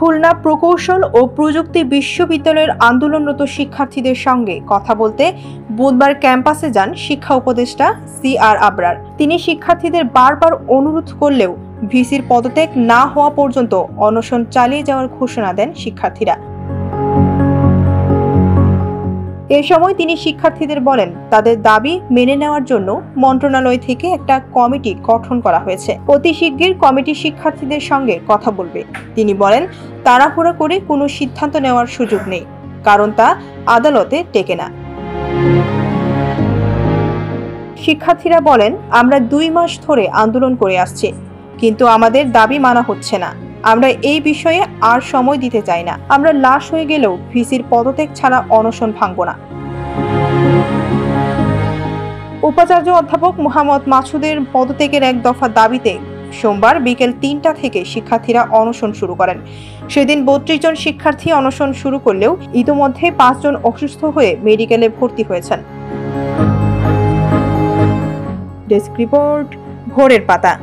খুলনা প্রকৌশল ও প্রযুক্তি বিশ্ববিদ্যালয়ের আন্দোলনরত শিক্ষার্থীদের সঙ্গে কথা বলতে বুধবার ক্যাম্পাসে যান শিক্ষা উপদেষ্টা CR আবরার। তিনি শিক্ষার্থীদের বারবার অনুরোধ করলেও ভিসির পদত্যাগ না হওয়া পর্যন্ত অনশন চালিয়ে যাওয়ার ঘোষণা দেন শিক্ষার্থীরা। এ সময় তিনি শিক্ষার্থীদের বলেন, তাদের দাবি মেনে নেওয়ার জন্য মন্ত্রণালয় থেকে একটা কমিটি গঠন করা হয়েছে। অতি শিগগির কমিটি শিক্ষার্থীদের সঙ্গে কথা বলবে। তিনি বলেন, তাড়াহুড়া করে কোনো সিদ্ধান্ত নেওয়ার সুযোগ নেই, কারণ তা আদালতে টেকে না। শিক্ষার্থীরা বলেন, আমরা 2 মাস ধরে আন্দোলন করে আসছি, কিন্তু আমাদের দাবি মানা হচ্ছে না। আমরা এই বিষয়ে আর সময় দিতে চাই না। আমরা লাশ হয়ে গেলেও ভিসির পদত্যাগ ছাড়া অনশন ভাঙব না। উপাচার্য অধ্যাপক মোহাম্মদ মাসুদের পদত্যাগের এক দফা দাবিতে সোমবার বিকেল 3টা থেকে শিক্ষার্থীরা অনশন শুরু করেন। সেদিন 32 জন শিক্ষার্থী অনশন শুরু করলেও ইতোমধ্যে 5 জন অসুস্থ হয়ে মেডিকেলে ভর্তি হয়েছেন। ডেস্ক রিপোর্ট, ভোরের পাতা।